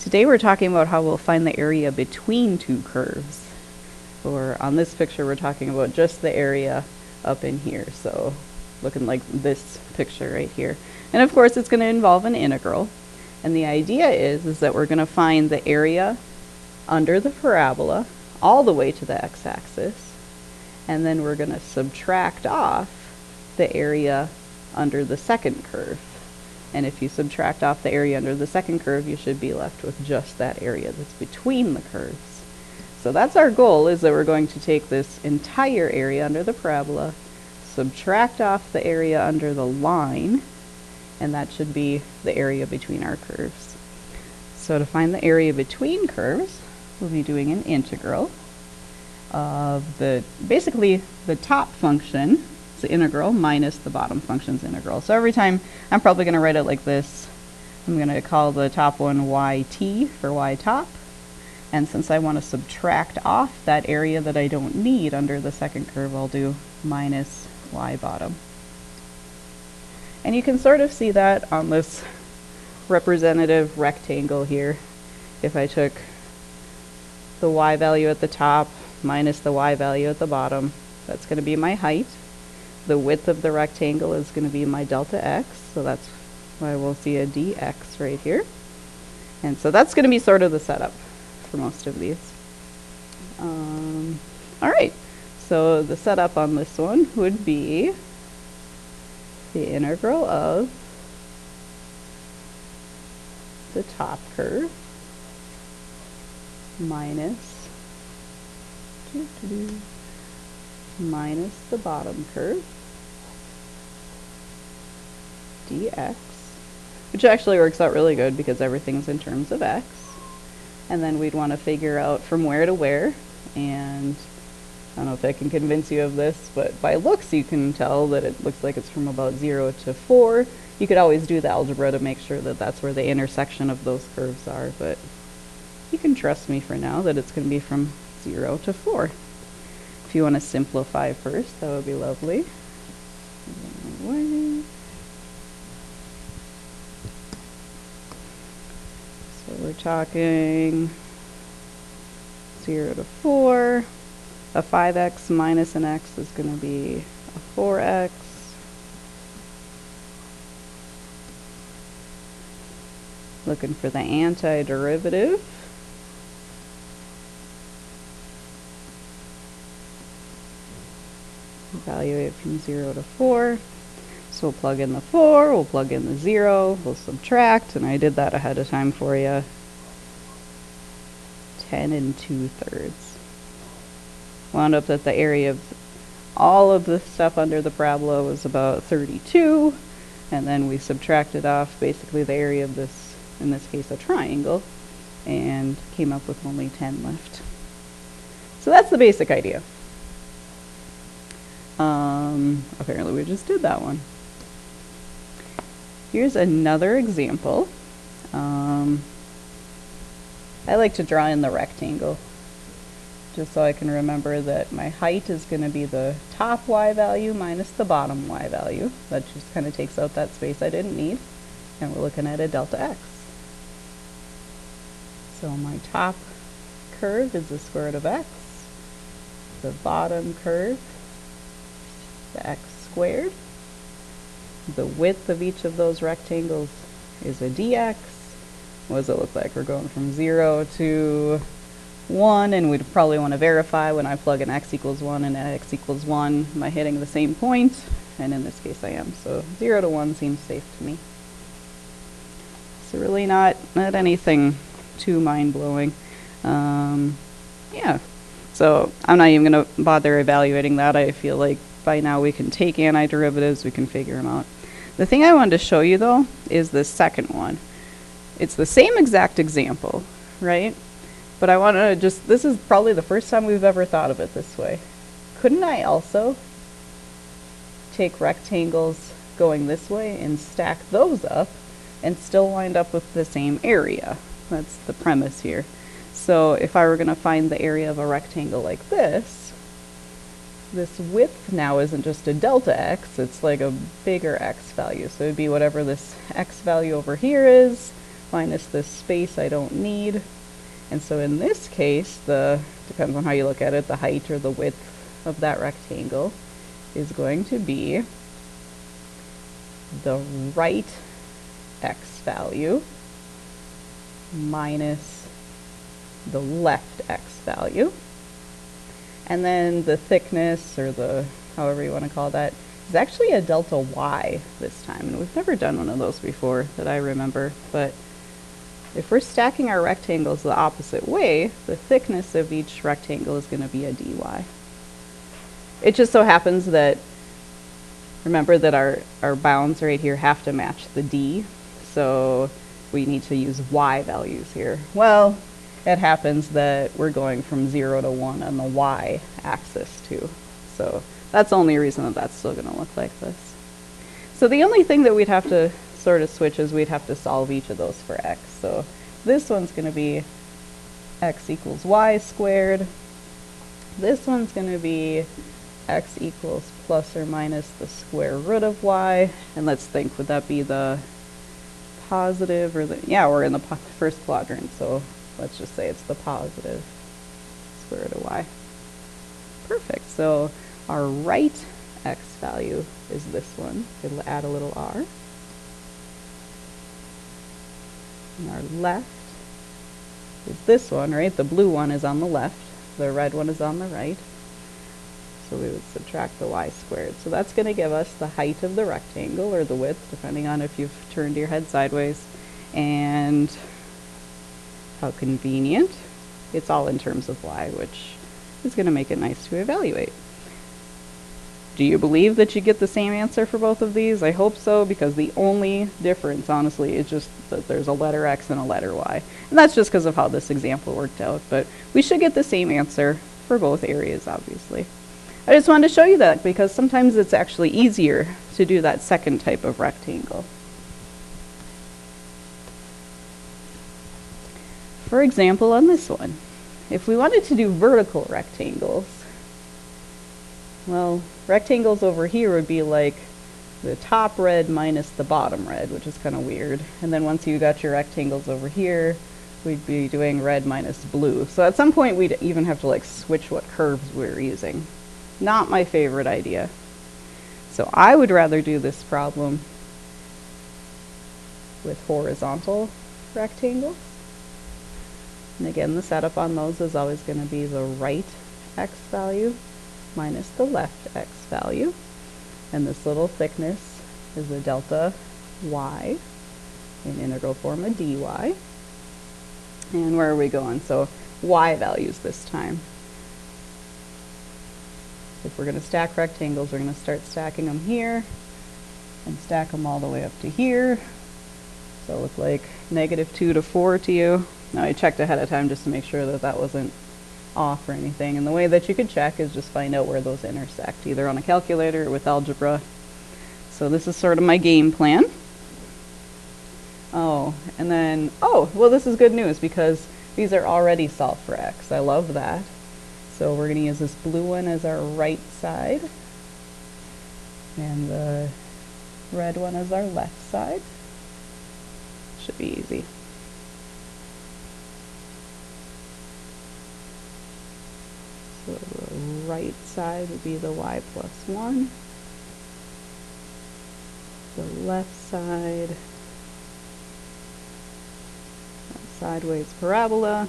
Today we're talking about how we'll find the area between two curves. Or on this picture we're talking about just the area up in here, so looking like this picture right here. And of course it's going to involve an integral. And the idea is that we're going to find the area under the parabola all the way to the x-axis, and then we're going to subtract off the area under the second curve. And if you subtract off the area under the second curve, you should be left with just that area that's between the curves. So that's our goal, is that we're going to take this entire area under the parabola, subtract off the area under the line, and that should be the area between our curves. So to find the area between curves, we'll be doing an integral of basically the top function, the integral, minus the bottom function's integral. So every time, I'm probably going to write it like this. I'm going to call the top one yt for y top. And since I want to subtract off that area that I don't need under the second curve, I'll do minus y bottom. And you can sort of see that on this representative rectangle here. If I took the y value at the top minus the y value at the bottom, that's going to be my height. The width of the rectangle is going to be my delta x, so that's why we'll see a dx right here. And so that's going to be sort of the setup for most of these. All right, so the setup on this one would be the integral of the top curve minus the bottom curve dx, which actually works out really good because everything's in terms of x. And then we'd want to figure out from where to where, and I don't know if I can convince you of this, but by looks you can tell that it looks like it's from about 0 to 4. You could always do the algebra to make sure that that's where the intersection of those curves are, but you can trust me for now that it's going to be from 0 to 4. If you want to simplify first, that would be lovely. So we're talking 0 to 4. A 5x minus an x is going to be a 4x. Looking for the antiderivative. Evaluate from 0 to 4. So we'll plug in the 4, we'll plug in the 0, we'll subtract, and I did that ahead of time for you. 10 2/3. Wound up that the area of all of the stuff under the parabola was about 32, and then we subtracted off basically the area of this, in this case a triangle, and came up with only 10 left. So that's the basic idea. Apparently we just did that one. Here's another example. I like to draw in the rectangle just so I can remember that my height is going to be the top y value minus the bottom y value. That just kind of takes out that space I didn't need. And we're looking at a delta x. So my top curve is the square root of x. The bottom curve, the x squared. The width of each of those rectangles is a dx. What does it look like? We're going from 0 to 1, and we'd probably want to verify when I plug in x equals 1 and x equals 1, am I hitting the same point? And in this case I am. So 0 to 1 seems safe to me. So really not anything too mind-blowing. Yeah. So I'm not even going to bother evaluating that. I feel like by now we can take antiderivatives, we can figure them out. The thing I wanted to show you though is the second one. It's the same exact example, right? But I want to just, this is probably the first time we've ever thought of it this way. Couldn't I also take rectangles going this way and stack those up and still wind up with the same area? That's the premise here. So if I were going to find the area of a rectangle like this width now isn't just a delta x, it's like a bigger x value. So it would be whatever this x value over here is minus this space I don't need. And so in this case, depends on how you look at it, the height or the width of that rectangle is going to be the right x value minus the left x value. And then the thickness, or the however you want to call that, is actually a delta y this time. And we've never done one of those before that I remember. But if we're stacking our rectangles the opposite way, the thickness of each rectangle is going to be a dy. It just so happens that, remember that our bounds right here have to match the d. So we need to use y values here. Well, it happens that we're going from 0 to 1 on the y axis too. So that's the only reason that that's still going to look like this. So the only thing that we'd have to sort of switch is we'd have to solve each of those for x. So this one's going to be x equals y squared. This one's going to be x equals plus or minus the square root of y. And let's think, would that be the positive or the, yeah, we're in the first quadrant, so let's just say it's the positive square root of y. Perfect. So our right x value is this one. It'll add a little r. And our left is this one, right? The blue one is on the left. The red one is on the right. So we would subtract the y squared. So that's going to give us the height of the rectangle, or the width, depending on if you've turned your head sideways. And how convenient. It's all in terms of y, which is going to make it nice to evaluate. Do you believe that you get the same answer for both of these? I hope so, because the only difference, honestly, is just that there's a letter x and a letter y. And that's just because of how this example worked out. But we should get the same answer for both areas, obviously. I just wanted to show you that because sometimes it's actually easier to do that second type of rectangle. For example, on this one, if we wanted to do vertical rectangles, well, rectangles over here would be like the top red minus the bottom red, which is kind of weird. And then once you got your rectangles over here, we'd be doing red minus blue. So at some point we'd even have to like switch what curves we're using. Not my favorite idea. So I would rather do this problem with horizontal rectangles. And again, the setup on those is always going to be the right x value minus the left x value. And this little thickness is a delta y, in integral form a dy. And where are we going? So y values this time. If we're going to stack rectangles, we're going to start stacking them here and stack them all the way up to here. So it looked like -2 to 4 to you. Now I checked ahead of time just to make sure that that wasn't off or anything. And the way that you could check is just find out where those intersect, either on a calculator or with algebra. So this is sort of my game plan. Oh, and then, oh, well, this is good news because these are already solved for x. I love that. So we're going to use this blue one as our right side and the red one as our left side. Should be easy. So the right side would be the y plus 1. The left side, sideways parabola.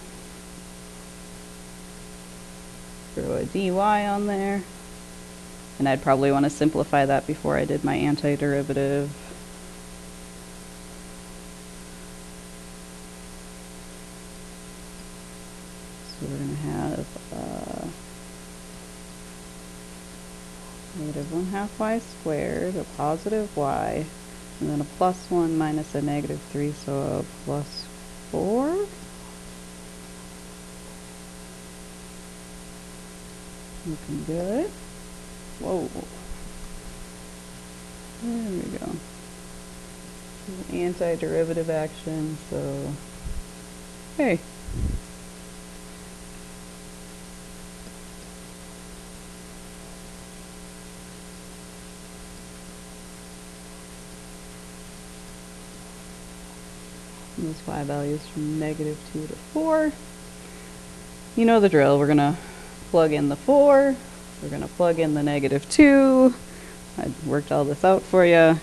Throw a dy on there. And I'd probably want to simplify that before I did my antiderivative. So we're going to have -1/2 y squared, a positive y, and then a +1 minus a -3, so a +4. Looking good. Whoa. There we go. Antiderivative action, so hey. Those y values from -2 to 4. You know the drill. We're going to plug in the 4. We're going to plug in the -2. I worked all this out for you.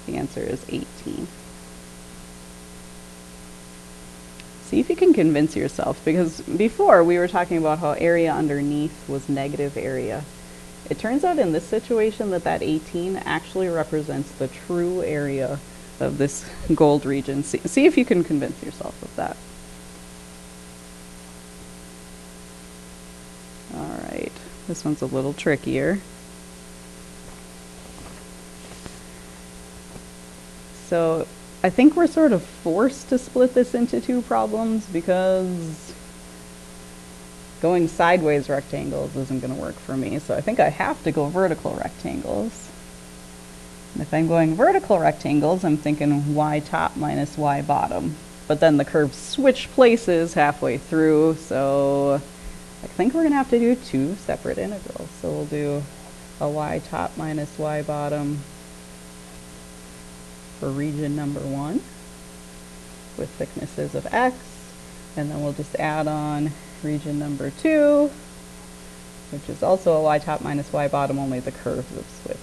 The answer is 18. See if you can convince yourself, because before we were talking about how area underneath was negative area. It turns out in this situation that 18 actually represents the true area of this gold region. See if you can convince yourself of that. All right, this one's a little trickier. So I think we're sort of forced to split this into two problems because going sideways rectangles isn't going to work for me. So I think I have to go vertical rectangles. And if I'm going vertical rectangles, I'm thinking y top minus y bottom. But then the curves switch places halfway through, so I think we're going to have to do two separate integrals. So we'll do a y top minus y bottom for region number 1 with thicknesses of x, and then we'll just add on region number 2, which is also a y top minus y bottom, only the curves have switched.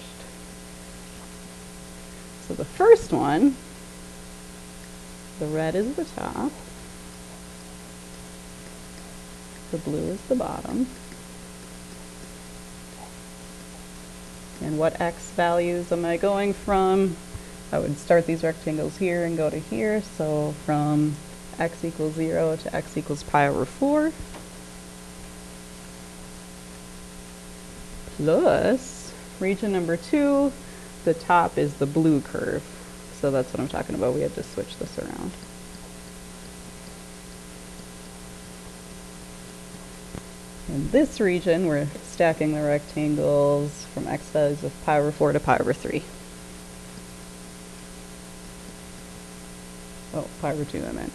So the first one, the red is the top, the blue is the bottom, and what x values am I going from? I would start these rectangles here and go to here, so from x equals 0 to x equals pi over 4, plus region number 2, the top is the blue curve. So that's what I'm talking about. We had to switch this around. In this region, we're stacking the rectangles from x values of pi over 4 to pi over 3. Oh, pi over 2, I meant.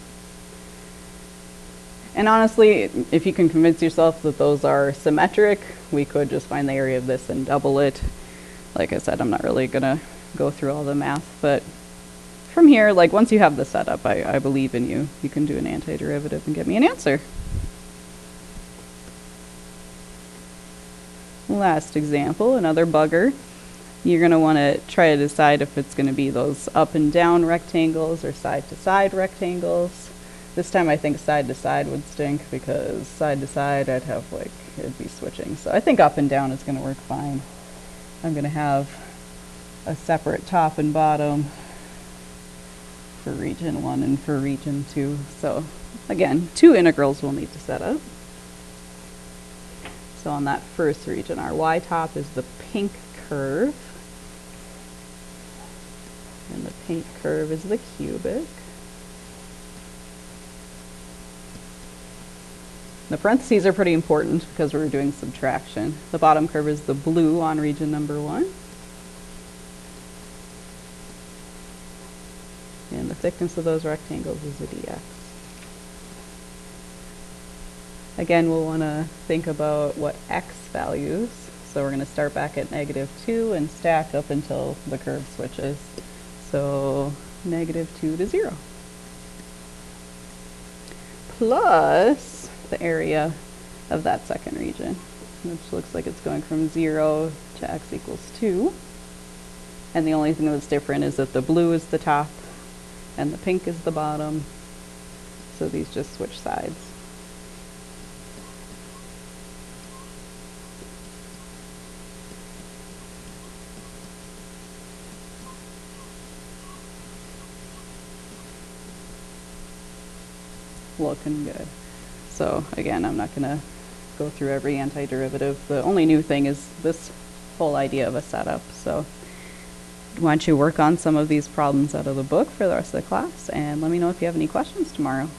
And honestly, if you can convince yourself that those are symmetric, we could just find the area of this and double it. Like I said, I'm not really going to go through all the math, but from here, like once you have the setup, I believe in you. You can do an antiderivative and get me an answer. Last example, another bugger. You're going to want to try to decide if it's going to be those up and down rectangles or side to side rectangles. This time I think side to side would stink, because side to side I'd have like, it'd be switching. So I think up and down is going to work fine. I'm going to have a separate top and bottom for region 1 and for region 2. So again, two integrals we'll need to set up. So on that first region, our y top is the pink curve, and the pink curve is the cubic. The parentheses are pretty important because we're doing subtraction. The bottom curve is the blue on region number 1. And the thickness of those rectangles is a dx. Again, we'll want to think about what x values. So we're going to start back at -2 and stack up until the curve switches. So -2 to 0. Plus the area of that second region, which looks like it's going from 0 to x equals 2. And the only thing that's different is that the blue is the top and the pink is the bottom. So these just switch sides. Looking good. So again, I'm not going to go through every antiderivative. The only new thing is this whole idea of a setup. So why don't you work on some of these problems out of the book for the rest of the class, and let me know if you have any questions tomorrow.